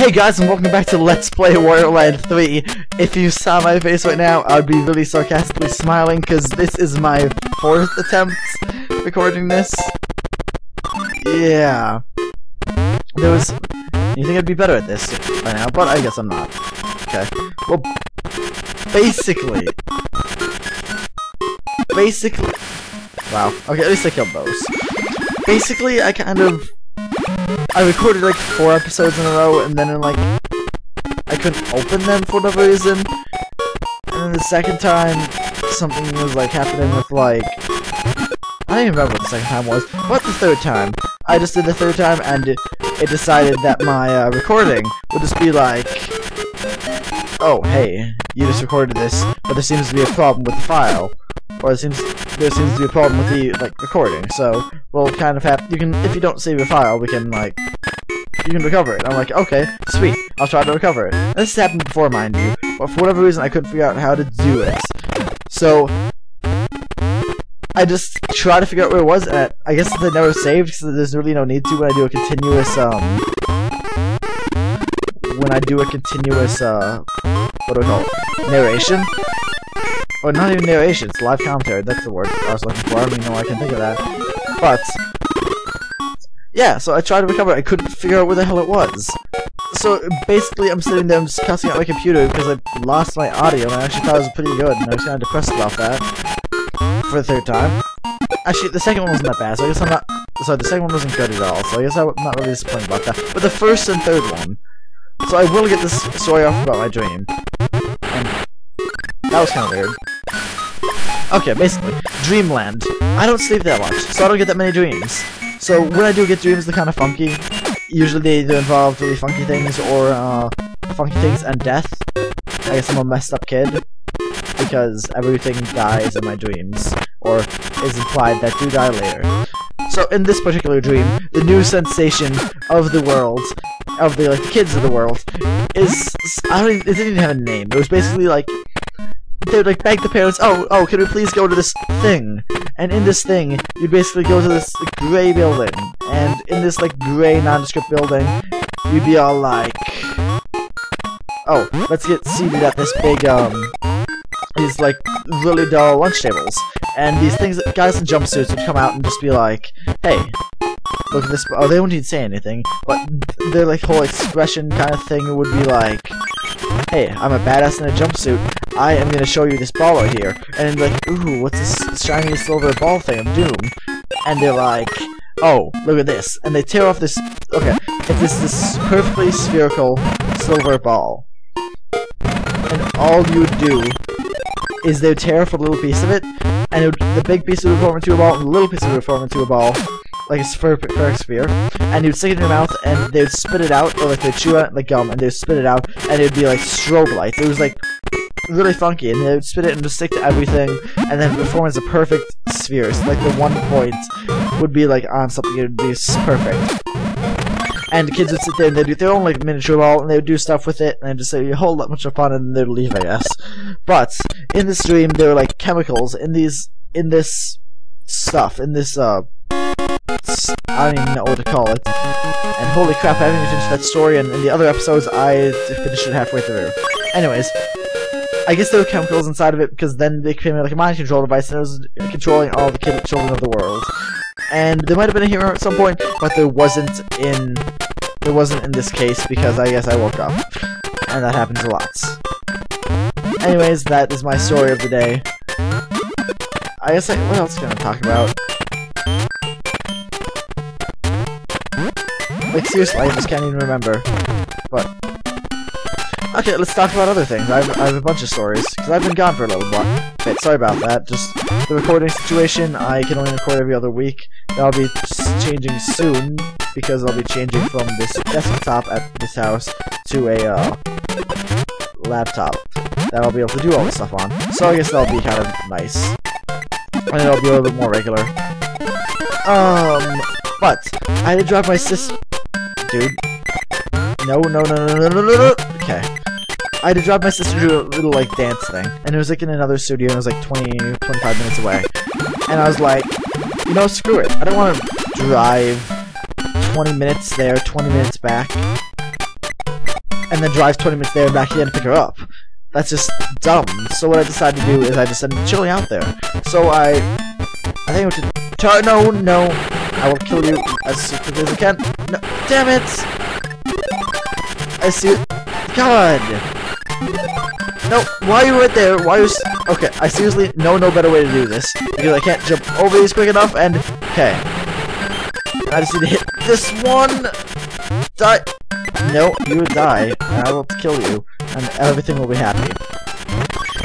Hey guys, and welcome back to Let's Play Wario 3. If you saw my face right now, I'd be really sarcastically smiling, because this is my 4th attempt recording this. Yeah. You think I'd be better at this by now, but I guess I'm not. Okay. Well, basically... Wow. Okay, at least I killed those. Basically, I recorded like 4 episodes in a row, and then I couldn't open them for whatever reason. And then the second time, something was happening with I don't even remember what the second time was. But the third time, I just did the third time, and it decided that my recording would just be oh hey, you just recorded this, but there seems to be a problem with the file, or there seems to be a problem with the recording. So we'll kind of have if you don't save your file, we can you can recover it. I'm like, okay, sweet, I'll try to recover it. And this happened before, mind you, but for whatever reason I couldn't figure out how to do it. So I just tried to figure out where it was, and I guess I never saved, because there's really no need to when I do a continuous what do we call it? Narration? Or not even narration, it's live commentary, that's the word I was looking for. I don't even know why I can think of that. But yeah, so I tried to recover it, I couldn't figure out where the hell it was. So basically I'm sitting there just cussing out my computer because I lost my audio, and I actually thought it was pretty good, and I was kind of depressed about that. For the third time. Actually, the second one wasn't that bad, so I guess I'm not... Sorry, the second one wasn't good at all, so I guess I'm not really disappointed about that. But the first and third one... So I will get this story off about my dream. And that was kind of weird. Okay, basically, Dreamland. I don't sleep that much, so I don't get that many dreams. So when I do get dreams, they're kind of funky. Usually they either involve really funky things, or funky things and death. I guess I'm a messed up kid, because everything dies in my dreams, or is implied that do die later. So in this particular dream, the new sensation of the world, of the kids of the world, is it didn't even have a name. It was basically they would beg the parents, oh, can we please go to this thing? And in this thing, you'd basically go to this gray building, and in this gray nondescript building, you'd be all oh, let's get seated at this big these really dull lunch tables, and these guys in jumpsuits would come out and just be hey, look at this. Oh, they wouldn't even say anything, but their whole expression kind of thing would be hey, I'm a badass in a jumpsuit, I am gonna show you this ball right here. And ooh, what's this shiny silver ball thing of doom? And they're oh, look at this, and they tear off this. Okay, it's this perfectly spherical silver ball, and all you would do is they would tear off a little piece of it, and the big piece would form into a ball, and the little piece would form into a ball, like a perfect sphere, and you'd stick it in your mouth, and they would spit it out, or they'd chew it like gum, and they'd spit it out, and it would be strobe lights. It was really funky, and they would spit it and just stick to everything, and then it would form as a perfect sphere. So the one point would be on something, it would be perfect. And the kids would sit there and they'd do their own miniature ball, and they would do stuff with it, and they'd just say a whole lot much of fun, and then they'd leave, I guess. But in this dream, there were chemicals in this stuff, in this I don't even know what to call it. And holy crap, I haven't even finished that story, and in the other episodes, I finished it halfway through. Anyways, I guess there were chemicals inside of it, because then they became a mind control device, and it was controlling all the children of the world. And there might have been a hero at some point, but there wasn't in this case, because I guess I woke up. And that happens a lot. Anyways, that is my story of the day. I guess what else can I talk about? Seriously, I just can't even remember. But okay, let's talk about other things. I have a bunch of stories, because I've been gone for a little bit. Sorry about that. Just the recording situation, I can only record every other week. That'll be changing soon, because I'll be changing from this desktop at this house to a laptop that I'll be able to do all this stuff on. So I guess that'll be kind of nice. And it'll be a little bit more regular. But I had to drive my dude. No. Okay. I had to drive my sister to a little dance thing, and it was in another studio, and it was 25 minutes away. And I was you know, screw it. I don't want to drive 20 minutes there, 20 minutes back. and then drive 20 minutes there and back again to pick her up. That's just dumb. So what I decided to do is I just ended up chilling out there. So I think I went to no, I will kill you as quickly as I can. No, damn it! I see it. God! No, why are you right there? Why are you okay, I seriously know no better way to do this. Because I can't jump over these quick enough, and... Okay. I just need to hit this one! Die! No, you would die, and I will kill you, and everything will be happy.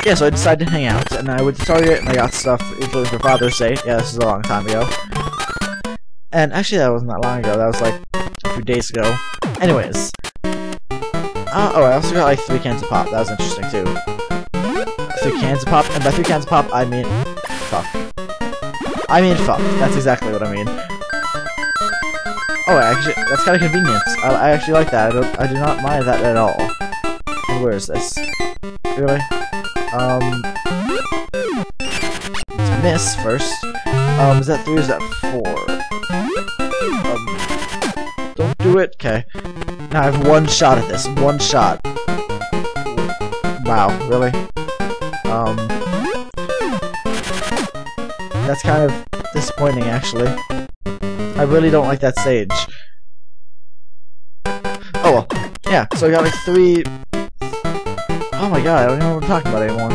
Yeah, so I decided to hang out, and I went to Target, and I got stuff, including for Father's Day. Yeah, this is a long time ago. And actually, that wasn't that long ago. That was like a few days ago. Anyways. Oh, I also got like 3 cans of pop. That was interesting, too. 3 cans of pop, and by 3 cans of pop, I mean... fuck. I mean fuck. That's exactly what I mean. Oh, actually, that's kind of convenient. I actually like that. I do not mind that at all. And where is this? Really? Let's miss first. Is that 3 or is that 4? Don't do it. Okay. Now I have 1 shot at this. 1 shot. Wow, really? That's kind of disappointing, actually. I really don't like that stage. Oh well. Yeah, so I got like 3... Oh my god, I don't even know what I'm talking about anymore.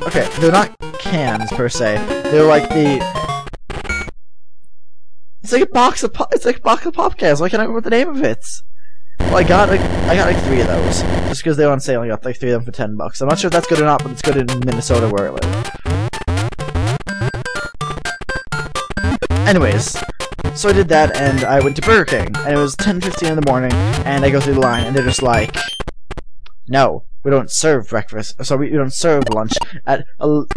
Okay, they're not cans, per se. They're like the... It's like a box of pop... It's like a box of pop cans. Why can't I remember the name of it? Well, I got like 3 of those. Just because they were on sale, I got like 3 of them for $10. I'm not sure if that's good or not, but it's good in Minnesota where I live. Anyways, so I did that, and I went to Burger King, and it was 10:15 in the morning, and I go through the line, and they're just like, no, we don't serve breakfast, sorry, we don't serve lunch at,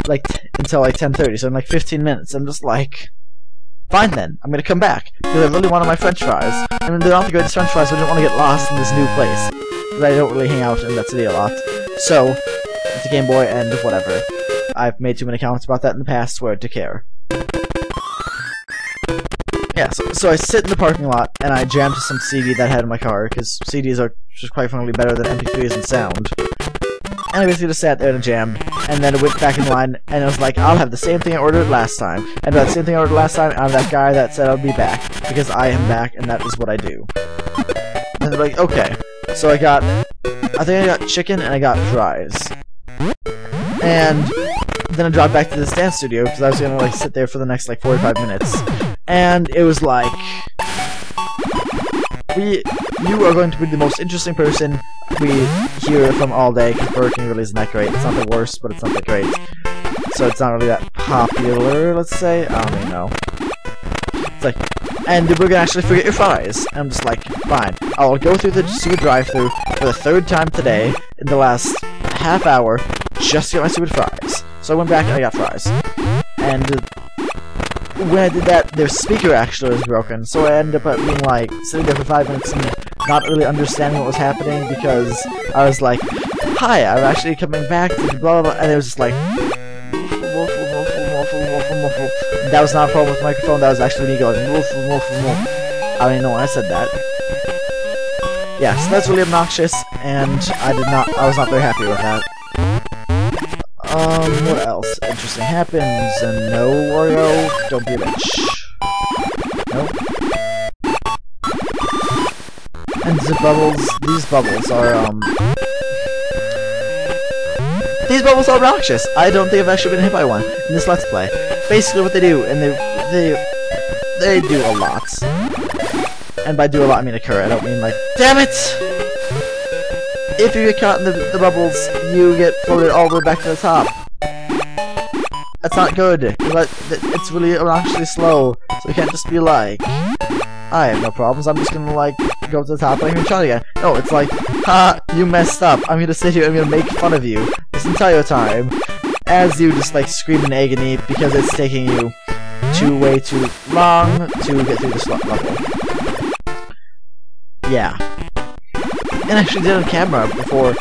like, until like 10:30, so in like 15 minutes. I'm just like, fine then, I'm gonna come back, because I really wanted my french fries. I mean, they're not the greatest french fries, so I didn't want to get lost in this new place, because I don't really hang out in that city a lot. So, it's a Game Boy, and whatever. I've made too many comments about that in the past, swear to care. Yeah, so I sit in the parking lot, and I jam to some CD that I had in my car, because CDs are just quite frankly better than MP3s in sound. And I basically just sat there in a jam, and then I went back in line, and I was like, I'll have the same thing I ordered last time. And that same thing I ordered last time, I'm that guy that said I'll be back, because I am back, and that is what I do. And they're like, okay. So I think I got chicken, and I got fries. And then I dropped back to this dance studio, because I was gonna like sit there for the next like 45 minutes. And it was like, you are going to be the most interesting person we hear from all day, because Burger King really isn't that great. It's not the worst, but it's not that great. So it's not really that popular, let's say. I don't even know. It's like, and we're gonna actually forget your fries. And I'm just like, fine. I'll go through the stupid drive-thru for the 3rd time today, in the last half hour, just to get my stupid fries. So I went back and I got fries. And when I did that, their speaker actually was broken, so I ended up being like, sitting there for 5 minutes and not really understanding what was happening, because I was like, hi, I'm actually coming back to blah blah blah, and it was just like, waffle, waffle, waffle, waffle, waffle. That was not a problem with the microphone, that was actually me going, waffle, waffle, waffle. I don't even know why I said that. Yeah, so that's really obnoxious, and I was not very happy with that. What else interesting happens? And no, Wario, don't be a bitch. Nope. And the bubbles, these bubbles are obnoxious. I don't think I've actually been hit by one in this Let's Play. Basically what they do, and they do a lot. And by do a lot, I mean occur. I don't mean like, damn it! If you get caught in the bubbles, you get floated all the way back to the top. That's not good. It's really obnoxiously slow, so you can't just be like, I have no problems, I'm just gonna like go to the top and I'm gonna try again. No, it's like, ha, you messed up. I'm gonna sit here and I'm gonna make fun of you this entire time, as you just like scream in agony because it's taking you way too long to get through this level. Yeah. And I actually did it on camera before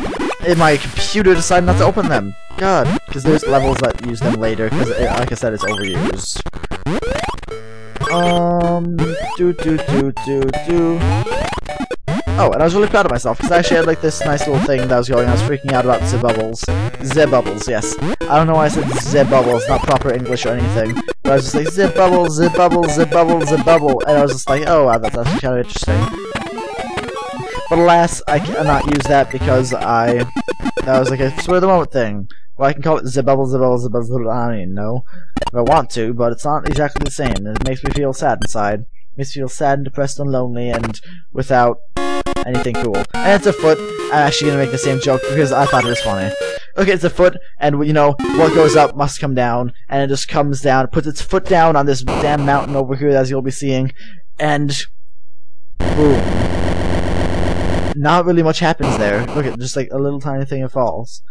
my computer decided not to open them. God, because there's levels that use them later, because like I said, it's overused. Oh, and I was really proud of myself, because I actually had, like, this nice little thing that was going on. I was freaking out about Z-Bubbles. Z-Bubbles, yes. I don't know why I said Z-Bubbles, not proper English or anything. But I was just like, Z-Bubble, Z-Bubble, Z-Bubble, Z-Bubble. And I was just like, oh, wow, that's actually kind of interesting. But alas, I cannot use that because that was like a spur of the moment thing. Well, I can call it Z-Bubble, Z-Bubble, Z-Bubble, Z-Bubble, I don't even know if I want to, but it's not exactly the same. It makes me feel sad inside. It makes me feel sad and depressed and lonely and without anything cool. And it's a foot. I'm actually gonna make the same joke because I thought it was funny. Okay, it's a foot, and you know, what goes up must come down, and it just comes down, puts its foot down on this damn mountain over here, as you'll be seeing, and boom. Not really much happens there. Look at just like a little tiny thing that falls.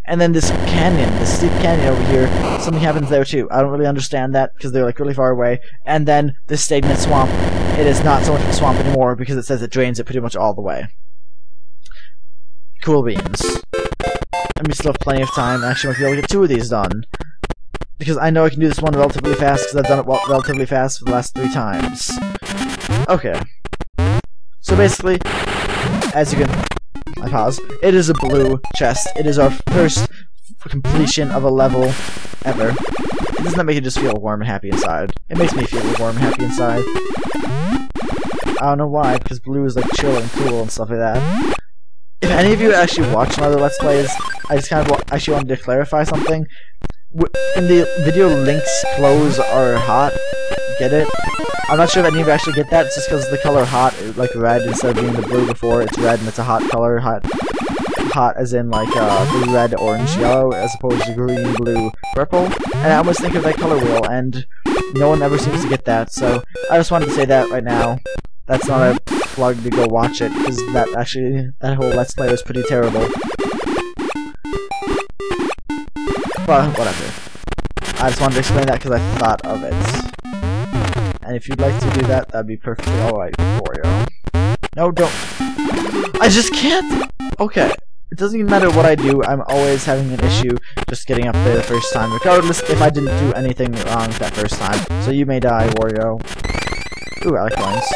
And then this canyon, this steep canyon over here, something happens there too. I don't really understand that because they're like really far away. And then this stagnant swamp, it is not so much of a swamp anymore because it says it drains it pretty much all the way. Cool beans. And we still have plenty of time. Actually, I might be able to get 2 of these done. Because I know I can do this one relatively fast because I've done it relatively fast for the last 3 times. Okay. So basically, as you can... I pause. It is a blue chest. It is our first completion of a level ever. Doesn't that make it just feel warm and happy inside? It makes me feel warm and happy inside. I don't know why, because blue is like chill and cool and stuff like that. If any of you actually watch my other Let's Plays, I just kind of actually wanted to clarify something. In the video, Link's clothes are hot. Get it? I'm not sure if any of you actually get that. It's just because the color hot is like red instead of being the blue before. It's red and it's a hot color. Hot as in like blue, red, orange, yellow, as opposed to green, blue, purple. And I almost think of that color wheel, and no one ever seems to get that. So I just wanted to say that right now. That's not a plug to go watch it, because that whole Let's Play was pretty terrible. But whatever. I just wanted to explain that because I thought of it. And if you'd like to do that, that'd be perfectly alright, Wario. No, don't. I just can't! Okay. It doesn't even matter what I do, I'm always having an issue just getting up there the first time, regardless if I didn't do anything wrong that first time. So you may die, Wario. Ooh, I like coins.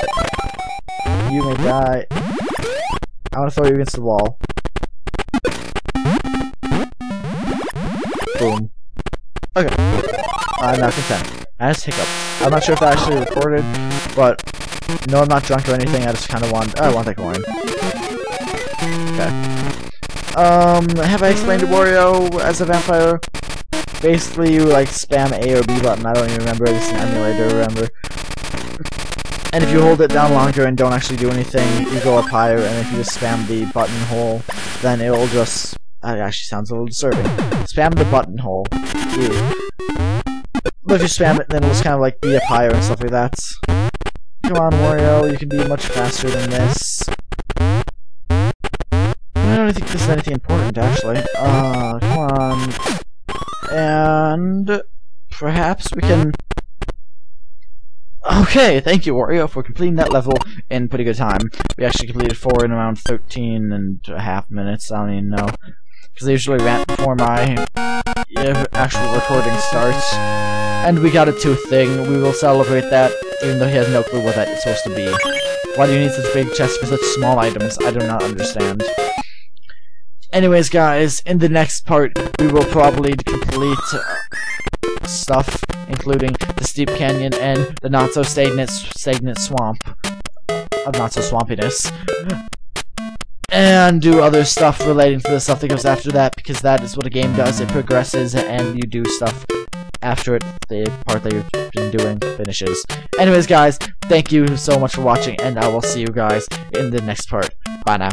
You may die. I want to throw you against the wall. Boom. Okay. I'm now content. I just hiccuped. I'm not sure if that actually recorded, but no, I'm not drunk or anything. I just kind of want. I want that coin. Okay. Have I explained to Wario as a vampire? Basically, you like spam A or B button. I don't even remember. It's an emulator. Remember. And if you hold it down longer and don't actually do anything, you go up higher. And if you just spam the buttonhole, then it will just. That actually sounds a little disturbing. Spam the buttonhole. Ew. But if you spam it, then it'll just kind of like be up higher and stuff like that. Come on, Wario, you can be much faster than this. I don't think this is anything important, actually. Come on. And perhaps we can... Okay, thank you, Wario, for completing that level in pretty good time. We actually completed 4 in around 13.5 minutes, I don't even know. Because I usually rant before my actual recording starts. And we got a tooth thing. We will celebrate that, even though he has no clue what that is supposed to be. Why do you need such big chests for such small items? I do not understand. Anyways, guys, in the next part, we will probably complete stuff, including the steep canyon and the not-so-stagnant swamp of not-so-swampiness. And do other stuff relating to the stuff that goes after that, because that is what a game does. It progresses, and you do stuff after the part that you've been doing finishes. Anyways, guys, thank you so much for watching, and I will see you guys in the next part. Bye now.